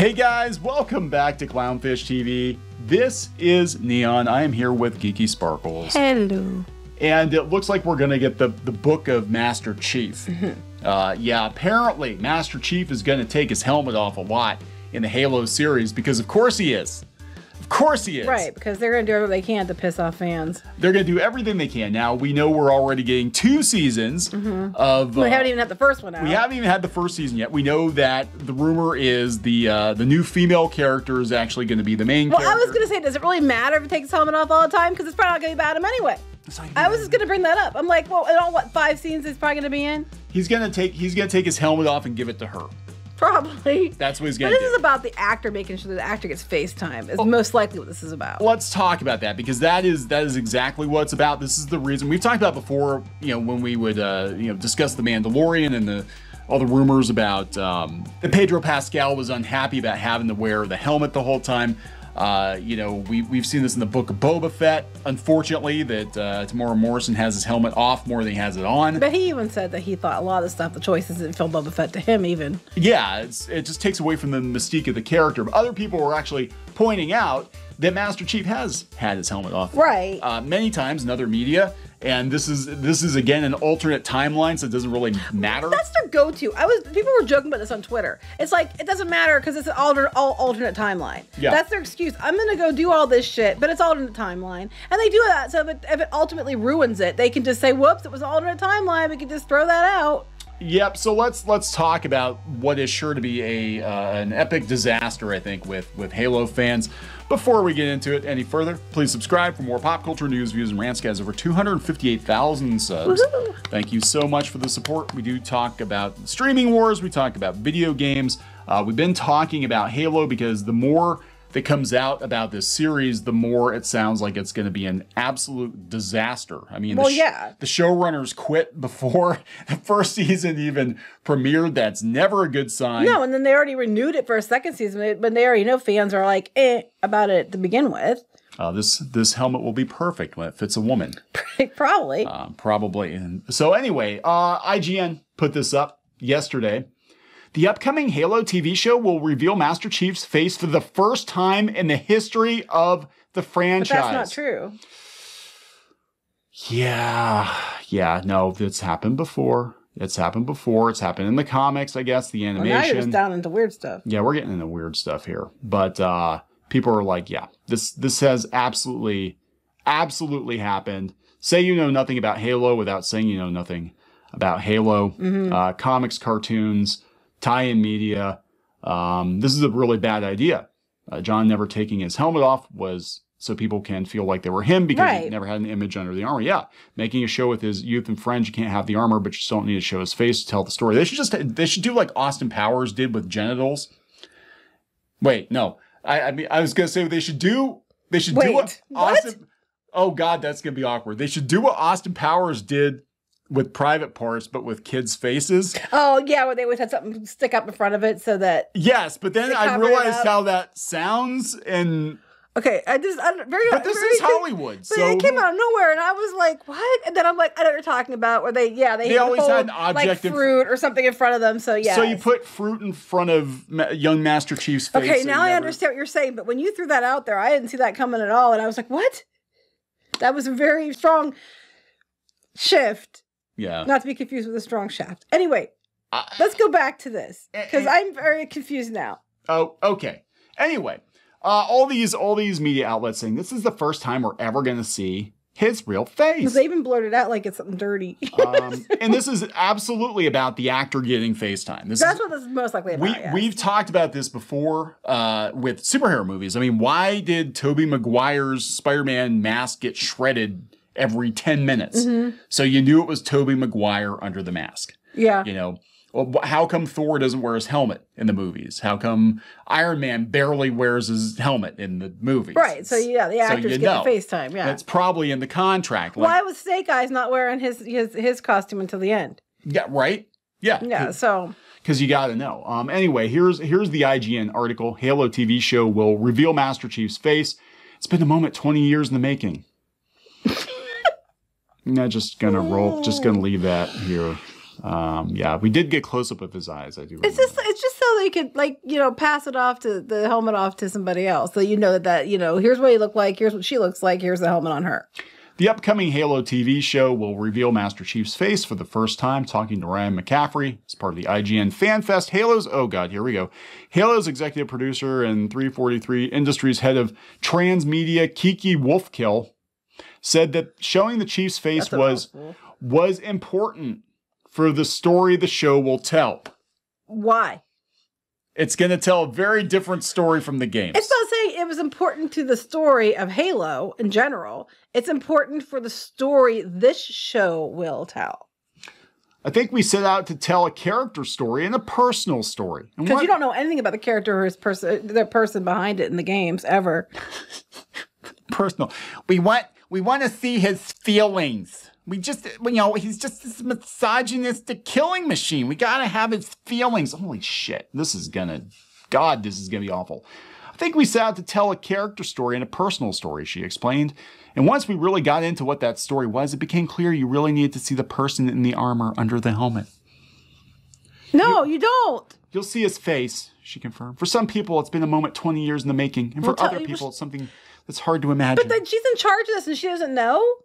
Hey guys, welcome back to Clownfish TV. This is Neon. I am here with Geeky Sparkles. Hello. And it looks like we're gonna get the Book of Master Chief. Yeah, apparently Master Chief is gonna take his helmet off a lot in the Halo series because of course he is. Of course he is. Right, because they're going to do everything they can to piss off fans. They're going to do everything they can. Now, we know we're already getting 2 seasons of... we haven't even had the first one out. We haven't even had the first season yet. We know that the rumor is the new female character is actually going to be the main character. Well, I was going to say, does it really matter if he takes his helmet off all the time? Because it's probably not going to be about him anyway. I was just going to bring that up. I'm like, well, in all, what, 5 scenes he's probably going to be in? He's going to take his helmet off and give it to her. Probably. That's what he's going to do. This is about the actor making sure that the actor gets FaceTime. Is most likely what this is about. Let's talk about that because that is exactly what it's about. This is the reason we've talked about before. You know, when we would discuss the Mandalorian and all the rumors about that Pedro Pascal was unhappy about having to wear the helmet the whole time. We've seen this in the Book of Boba Fett. Unfortunately, that Tamora Morrison has his helmet off more than he has it on. But he even said that he thought a lot of the stuff, the choices didn't feel Boba Fett to him even. Yeah, it just takes away from the mystique of the character. But other people were actually pointing out that Master Chief has had his helmet off. Right. Many times in other media. And this is again an alternate timeline, so it doesn't really matter. That's their go-to. People were joking about this on Twitter. It's like it doesn't matter because it's an alternate timeline. Yeah. That's their excuse. I'm gonna go do all this shit, but it's alternate timeline, and they do that. So if it ultimately ruins it, they can just say, "Whoops, it was an alternate timeline." We can just throw that out. Yep. So let's talk about what is sure to be an epic disaster, I think, with Halo fans. Before we get into it any further, please subscribe for more pop culture news, views, and rants. Guys, over 258,000 subs. Woohoo. Thank you so much for the support. We do talk about streaming wars. We talk about video games. We've been talking about Halo because the more that comes out about this series, the more it sounds like it's going to be an absolute disaster. I mean, the showrunners quit before the first season even premiered. That's never a good sign. No, and then they already renewed it for a second season, but they already know fans are like, about it to begin with. This helmet will be perfect when it fits a woman. Probably. Probably. And so anyway, IGN put this up yesterday. The upcoming Halo TV show will reveal Master Chief's face for the first time in the history of the franchise. But that's not true. Yeah, no, it's happened before. It's happened in the comics, I guess, the animation. Well, now you're just down into weird stuff. Yeah, we're getting into weird stuff here. But people are like, yeah, this has absolutely happened. Say you know nothing about Halo without saying you know nothing about Halo. Comics, cartoons, tie-in media. This is a really bad idea. John never taking his helmet off was so people can feel like they were him because he never had an image under the armor. Yeah, making a show with his youth and friends, you can't have the armor, but you still don't need to show his face to tell the story. They should do like Austin Powers did with genitals. Wait, no. I mean, I was gonna say what they should do. They should do what Austin. Oh God, that's gonna be awkward. They should do what Austin Powers did with private parts, but with kids' faces. Oh, yeah, where they would have something stick up in front of it so that... Yes, but then I realized how that sounds, and... Okay, but this is Hollywood, but so... it came out of nowhere, and I was like, what? And then I'm like, I know what you're talking about, where they always had an object, like fruit or something in front of them, so yeah. So you put fruit in front of young Master Chief's face. Okay, now I understand what you're saying, but when you threw that out there, I didn't see that coming at all, and I was like, what? That was a very strong shift. Yeah. Not to be confused with a strong shaft. Anyway, let's go back to this because I'm very confused now. Oh, okay. Anyway, all these media outlets saying this is the first time we're ever going to see his real face. They even blurted out like it's something dirty. And this is absolutely about the actor getting FaceTime. That's what this is most likely about. We've talked about this before with superhero movies. I mean, why did Tobey Maguire's Spider-Man mask get shredded every 10 minutes? So you knew it was Tobey Maguire under the mask. Yeah. You know, well, how come Thor doesn't wear his helmet in the movies? How come Iron Man barely wears his helmet in the movies? Right. So yeah, the actors get FaceTime. Yeah. That's probably in the contract. Like, why was Snake Eyes not wearing his costume until the end? Yeah. Right. Yeah. Yeah. So. Because you got to know. Anyway, here's the IGN article. Halo TV show will reveal Master Chief's face. It's been a moment 20 years in the making. I'm not just gonna roll. Just gonna leave that here. Yeah, we did get close up of his eyes. I do. It's just so they could, like, you know, pass it off to the helmet off to somebody else. So you know that, you know, here's what he looked like. Here's what she looks like. Here's the helmet on her. The upcoming Halo TV show will reveal Master Chief's face for the first time, talking to Ryan McCaffrey as part of the IGN FanFest. Oh God, here we go. Halo's executive producer and 343 Industries head of transmedia, Kiki Wolfkill, said that showing the Chief's face was important for the story the show will tell. Why? It's going to tell a very different story from the games. It's not saying it was important to the story of Halo in general. It's important for the story this show will tell. I think we set out to tell a character story and a personal story. Because you don't know anything about the character or the person behind it in the games ever. Personal. We want to see his feelings. We just, you know, he's just this misogynistic killing machine. We got to have his feelings. Holy shit. This is going to be awful. I think we set out to tell a character story and a personal story, she explained. And once we really got into what that story was, it became clear you really needed to see the person in the armor under the helmet. No, you don't. You'll see his face, she confirmed. For some people, it's been a moment 20 years in the making. And for other people, it's something that's hard to imagine. But then she's in charge of this and she doesn't know?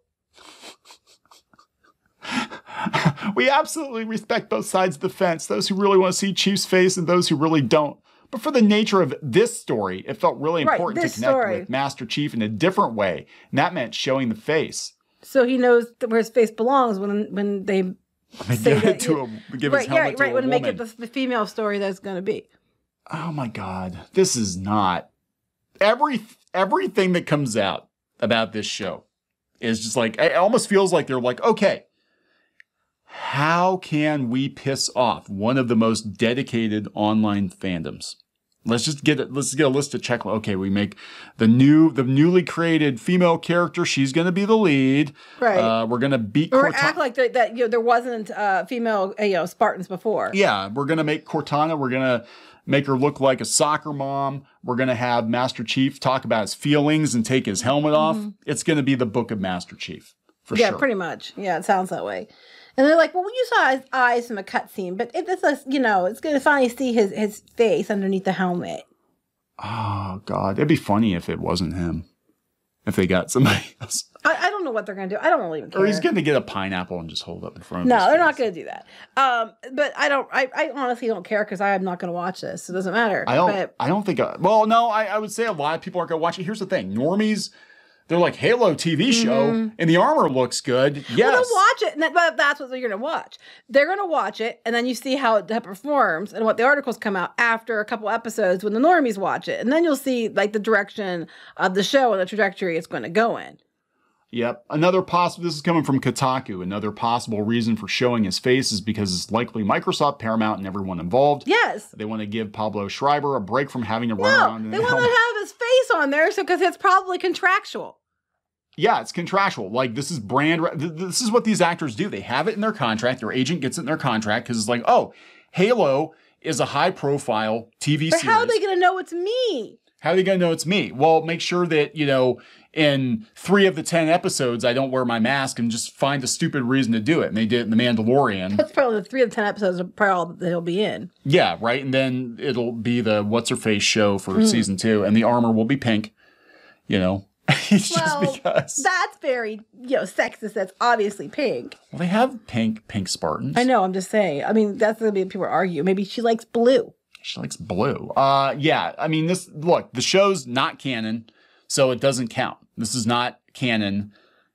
We absolutely respect both sides of the fence, those who really want to see Chief's face and those who really don't. But for the nature of this story, it felt really important to connect with Master Chief in a different way. And that meant showing the face. So he knows where his face belongs when they give it to him. Give his helmet to a woman. When they make it the female story that's going to be. Oh my God. This is not... Everything that comes out about this show is just like... It almost feels like they're like, okay, how can we piss off one of the most dedicated online fandoms? Let's get a list of check. Okay, we make the newly created female character. She's going to be the lead. Right. We're going to beat Cortana. Or act like that there wasn't female Spartans before. Yeah, we're going to make Cortana. We're going to make her look like a soccer mom. We're going to have Master Chief talk about his feelings and take his helmet off. It's going to be the Book of Master Chief for sure. Yeah, pretty much. Yeah, it sounds that way. And they're like, well, you saw his eyes from a cutscene, but it's going to finally see his face underneath the helmet. Oh, God. It'd be funny if it wasn't him. If they got somebody else. I don't know what they're going to do. I don't really even care. Or he's going to get a pineapple and just hold it up in front of his No, they're face. not going to do that. But I honestly don't care because I'm not going to watch this. It doesn't matter. I would say a lot of people aren't going to watch it. Here's the thing. Normies, they're like, Halo TV show, and the armor looks good. Yes. Well, then watch it. And that's what they're going to watch. They're going to watch it, and then you see how it performs and what the articles come out after a couple episodes when the normies watch it. And then you'll see like the direction of the show and the trajectory it's going to go in. Yep. This is coming from Kotaku. Another possible reason for showing his face is because it's likely Microsoft, Paramount, and everyone involved. Yes. They want to give Pablo Schreiber a break from having to run around in they want to have his face on there because it's probably contractual. Yeah, it's contractual. Like, this is this is what these actors do. They have it in their contract. Their agent gets it in their contract because it's like, oh, Halo is a high-profile TV series. But how are they going to know it's me? How are they going to know it's me? Well, make sure that, in 3 of the 10 episodes, I don't wear my mask and just find a stupid reason to do it. And they did it in The Mandalorian. That's probably the 3 of the 10 episodes are probably all that he'll be in. Yeah, right. And then it'll be the What's-Her-Face show for season 2. And the armor will be pink, It's just because. That's very, sexist. That's obviously pink. Well, they have pink Spartans. I know. I'm just saying. I mean, that's going to be people argue. Maybe she likes blue. She likes blue. Yeah. I mean, the show's not canon, so it doesn't count. This is not canon.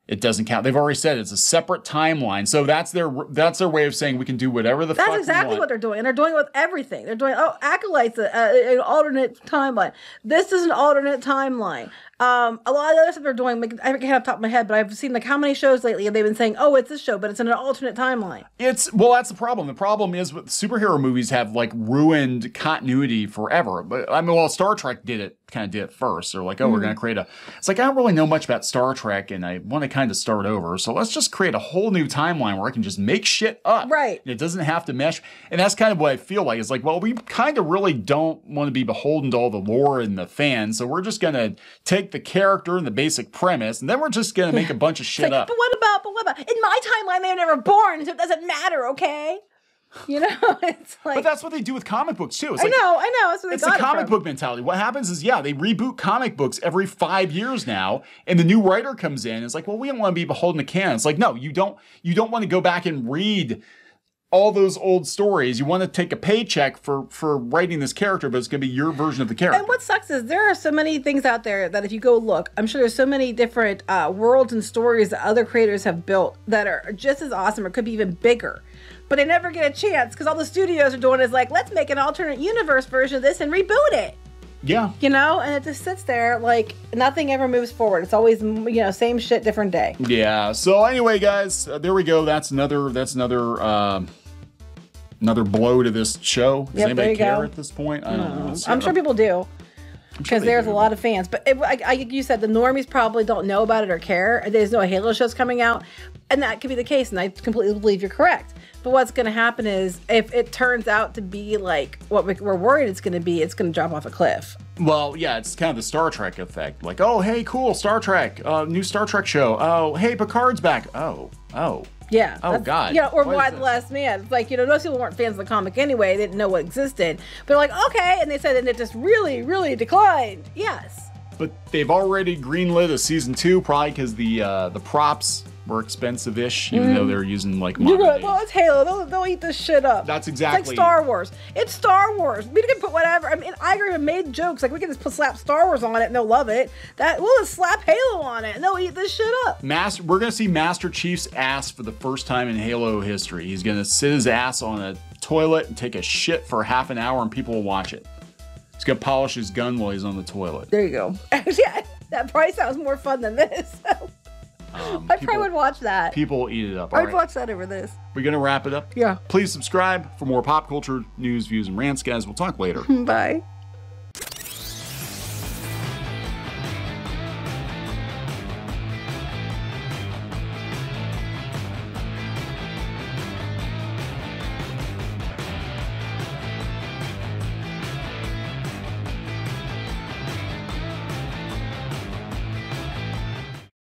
It doesn't count. They've already said it's a separate timeline. So that's their way of saying we can do whatever the fuck we want. That's exactly what they're doing. And they're doing it with everything. They're doing, Acolyte's an alternate timeline. This is an alternate timeline. A lot of the other stuff they're doing, like, I can't off the top of my head, but I've seen how many shows lately and they've been saying, oh, it's this show, but it's in an alternate timeline. That's the problem. The problem is with superhero movies have ruined continuity forever. But Star Trek kind of did it first. They're like, oh, we're going to create it's like, I don't really know much about Star Trek and I want to kind of start over. So let's just create a whole new timeline where I can just make shit up. Right. And it doesn't have to mesh. And that's kind of what I feel like. It's like, well, we kind of really don't want to be beholden to all the lore and the fans. So we're just going to take the character and the basic premise, and then we're just going to make a bunch of shit up. But what about? In my timeline, they were never born, so it doesn't matter, okay? You know, it's like. But that's what they do with comic books too. It's I know. That's what they it's the comic book mentality. What happens is, yeah, they reboot comic books every 5 years now, and the new writer comes in. And it's like, well, we don't want to be beholden to canon. It's like, no, you don't want to go back and read all those old stories. You want to take a paycheck for writing this character, but it's going to be your version of the character. And what sucks is there are so many things out there that if you go look, I'm sure there's so many different worlds and stories that other creators have built that are just as awesome or could be even bigger. But they never get a chance because all the studios are doing is like, let's make an alternate universe version of this and reboot it. Yeah. You know, and it just sits there like nothing ever moves forward. It's always, you know, same shit, different day. Yeah. So anyway, guys, there we go. That's another blow to this show. Does anybody care at this point? I don't know. I'm sure people do. Because there's a lot of fans. But like you said, the normies probably don't know about it or care. There's no Halo shows coming out. And that could be the case. And I completely believe you're correct. But what's going to happen is if it turns out to be like what we're worried it's going to be, it's going to drop off a cliff. Well, yeah, it's kind of the Star Trek effect. Like, oh, hey, cool, Star Trek, new Star Trek show. Oh, hey, Picard's back. Oh. Yeah. Oh, God. Yeah, or Why the Last Man. It's like, you know, most people weren't fans of the comic anyway. They didn't know what existed. But like, okay. And they said, and it just really, really declined. Yes. But they've already greenlit a season 2, probably because the props were expensive-ish, even though they're using like modern day. Well, it's Halo. They'll eat this shit up. That's exactly. It's like Star Wars. It's Star Wars. We can put whatever. I mean, Iger even made jokes like we can just slap Star Wars on it and they'll love it. We'll just slap Halo on it and they'll eat this shit up. We're gonna see Master Chief's ass for the first time in Halo history. He's gonna sit his ass on a toilet and take a shit for half an hour, and people will watch it. He's gonna polish his gun while he's on the toilet. There you go. Yeah, that probably sounds more fun than this. I probably would watch that. People eat it up. I'd watch that over this. We're going to wrap it up? Yeah. Please subscribe for more pop culture news, views, and rants, guys. We'll talk later. Bye.